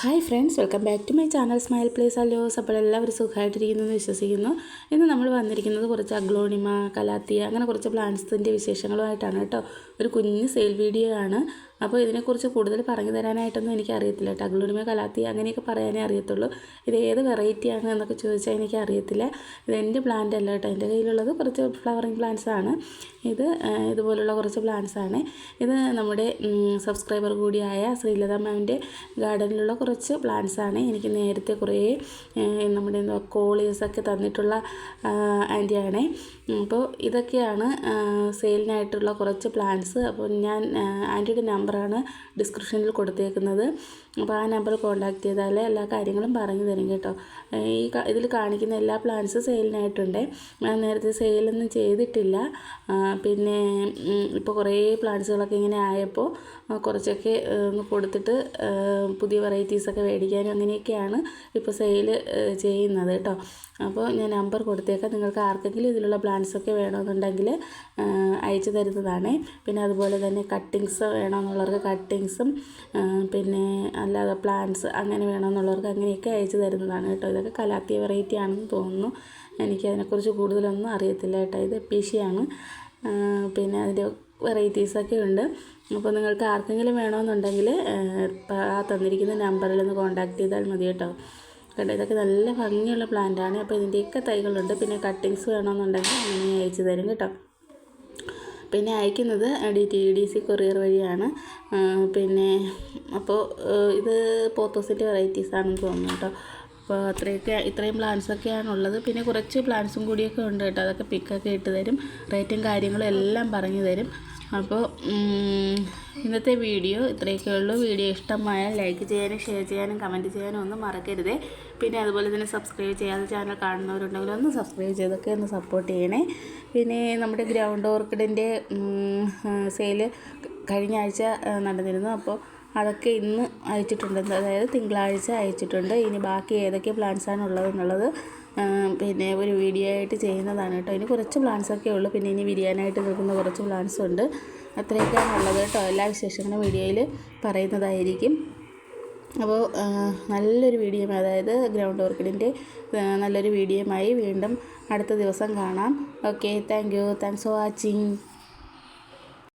Hi friends, welcome back to my channel smile place അല്ലോസ്. അപ്പോൾ എല്ലാവരും സുഖമായിട്ടിരിക്കുന്നു എന്ന് വിശ്വസിക്കുന്നു. ഇന്ന് നമ്മൾ വന്നിരിക്കുന്നത് കുറച്ച് അഗ്ലോണിമ, കലാത്തിയ അങ്ങനെ കുറച്ച് പ്ലാന്റ്സിൻ്റെ വിശേഷങ്ങളുമായിട്ടാണ് കേട്ടോ. ഒരു കുഞ്ഞ് സെയിൽ വീഡിയോ ആണ്. അപ്പോൾ ഇതിനെക്കുറിച്ച് കൂടുതൽ പറഞ്ഞു തരാനായിട്ടൊന്നും എനിക്ക് അറിയത്തില്ല കേട്ടോ. അഗ്ലോണിമ, കലാത്തിയ അങ്ങനെയൊക്കെ പറയാനേ അറിയത്തുള്ളൂ. ഇത് ഏത് വെറൈറ്റിയാണ് എന്നൊക്കെ ചോദിച്ചാൽ എനിക്ക് അറിയത്തില്ല. ഇത് എൻ്റെ പ്ലാന്റ് അല്ല കേട്ടോ. എൻ്റെ കയ്യിലുള്ളത് കുറച്ച് ഫ്ലവറിങ് പ്ലാന്റ്സ് ആണ്. ഇതുപോലുള്ള കുറച്ച് പ്ലാന്റ്സ് ആണ്. ഇത് നമ്മുടെ സബ്സ്ക്രൈബർ കൂടിയായ ശ്രീലത മാമിൻ്റെ ഗാർഡനിലുള്ള കുറച്ച് പ്ലാന്റ്സ് ആണ്. എനിക്ക് നേരത്തെ കുറേ നമ്മുടെ കോളീസൊക്കെ തന്നിട്ടുള്ള ആൻറ്റിയാണേ. അപ്പോൾ ഇതൊക്കെയാണ് സെയിലിനായിട്ടുള്ള കുറച്ച് പ്ലാന്റ്സ്. അപ്പോൾ ഞാൻ ആൻറ്റിയുടെ നമ്പറാണ് ഡിസ്ക്രിപ്ഷനിൽ കൊടുത്തേക്കുന്നത്. അപ്പോൾ ആ നമ്പർ കോൺടാക്ട് ചെയ്താൽ എല്ലാ കാര്യങ്ങളും പറഞ്ഞു തരും കേട്ടോ. ഇതിൽ കാണിക്കുന്ന എല്ലാ പ്ലാന്റ്സും സെയിലിനായിട്ടുണ്ട്. ഞാൻ നേരത്തെ സെയിലൊന്നും ചെയ്തിട്ടില്ല. പിന്നെ ഇപ്പോൾ കുറേ പ്ലാന്റ്സുകളൊക്കെ ഇങ്ങനെ ആയപ്പോൾ കുറച്ചൊക്കെ ഒന്ന് കൊടുത്തിട്ട് പുതിയ വെറൈറ്റീസൊക്കെ മേടിക്കാനും അങ്ങനെയൊക്കെയാണ് ഇപ്പോൾ സെയിൽ ചെയ്യുന്നത് കേട്ടോ. അപ്പോൾ ഞാൻ നമ്പർ കൊടുത്തേക്കാം. നിങ്ങൾക്ക് ആർക്കെങ്കിലും ഇതിലുള്ള പ്ലാന്റ്സൊക്കെ വേണമെന്നുണ്ടെങ്കിൽ അയച്ചു തരുന്നതാണ്. പിന്നെ അതുപോലെ തന്നെ കട്ടിങ്സ് വേണമെന്നുള്ളവർക്ക് കട്ടിങ്സും പിന്നെ അല്ലാതെ പ്ലാന്റ്സ് അങ്ങനെ വേണമെന്നുള്ളവർക്ക് അങ്ങനെയൊക്കെ അയച്ചു തരുന്നതാണ് കേട്ടോ. ഇതൊക്കെ കലാത്തിയ വെറൈറ്റി ആണെന്ന് തോന്നുന്നു. എനിക്കതിനെക്കുറിച്ച് കൂടുതലൊന്നും അറിയത്തില്ല കേട്ടോ. ഇത് എപ്പീഷ്യയാണ്. പിന്നെ അതിൻ്റെ വെറൈറ്റീസൊക്കെ ഉണ്ട്. അപ്പോൾ നിങ്ങൾക്ക് ആർക്കെങ്കിലും വേണമെന്നുണ്ടെങ്കിൽ ആ തന്നിരിക്കുന്ന നമ്പറിൽ ഒന്ന് കോൺടാക്ട് ചെയ്താൽ മതി കേട്ടോ. കേട്ടോ, ഇതൊക്കെ നല്ല ഭംഗിയുള്ള പ്ലാന്റാണ്. അപ്പോൾ ഇതിൻ്റെയൊക്കെ തൈകളുണ്ട്. പിന്നെ കട്ടിങ്സ് വേണമെന്നുണ്ടെങ്കിൽ അങ്ങനെ അയച്ചു തരും കേട്ടോ. പിന്നെ അയക്കുന്നത് DTDC കൊറിയർ വഴിയാണ്. പിന്നെ അപ്പോൾ ഇത് പോത്തോസിൻ്റെ വെറൈറ്റീസാണെന്ന് തോന്നുന്നു കേട്ടോ. അപ്പോൾ ഇത്രയും പ്ലാന്റ്സൊക്കെയാണുള്ളത്. പിന്നെ കുറച്ച് പ്ലാന്റ്സും കൂടിയൊക്കെ ഉണ്ട് കേട്ടോ. അതൊക്കെ പിക്കൊക്കെ ഇട്ട് തരും. റേറ്റും കാര്യങ്ങളും എല്ലാം പറഞ്ഞു തരും. അപ്പോൾ ഇന്നത്തെ വീഡിയോ ഇത്രയൊക്കെ ഉള്ളൂ. വീഡിയോ ഇഷ്ടമായാൽ ലൈക്ക് ചെയ്യാനും ഷെയർ ചെയ്യാനും കമൻറ്റ് ചെയ്യാനും ഒന്നും മറക്കരുതേ. പിന്നെ അതുപോലെ തന്നെ സബ്സ്ക്രൈബ് ചെയ്യാതെ ചാനൽ കാണുന്നവരുണ്ടെങ്കിൽ ഒന്ന് സബ്സ്ക്രൈബ് ചെയ്തൊക്കെ ഒന്ന് സപ്പോർട്ട് ചെയ്യണേ. പിന്നെ നമ്മുടെ ഗ്രൗണ്ട് ഓർക്കിഡിൻ്റെ സെയിൽ കഴിഞ്ഞ ആഴ്ച നടന്നിരുന്നു. അപ്പോൾ അതൊക്കെ ഇന്ന് അയച്ചിട്ടുണ്ട്. അതായത് തിങ്കളാഴ്ച അയച്ചിട്ടുണ്ട്. ഇനി ബാക്കി ഏതൊക്കെ പ്ലാന്റ്സാണ് ഉള്ളതെന്നുള്ളത് പിന്നെ ഒരു വീഡിയോ ആയിട്ട് ചെയ്യുന്നതാണ് കേട്ടോ. ഇനി കുറച്ച് പ്ലാന്റ്സൊക്കെ ഉള്ളൂ. പിന്നെ ഇനി വിരിയാനായിട്ട് നിൽക്കുന്ന കുറച്ച് പ്ലാന്റ്സ് ഉണ്ട്. അത്രയൊക്കെയാണ് ഉള്ളത് കേട്ടോ. എല്ലാ വിശേഷങ്ങളും വീഡിയോയിൽ പറയുന്നതായിരിക്കും. അപ്പോൾ നല്ലൊരു വീഡിയോ, അതായത് ഗ്രൗണ്ട് ഓർക്കിഡിൻ്റെ നല്ലൊരു വീഡിയോയുമായി വീണ്ടും അടുത്ത ദിവസം കാണാം. Okay, thanks for watching.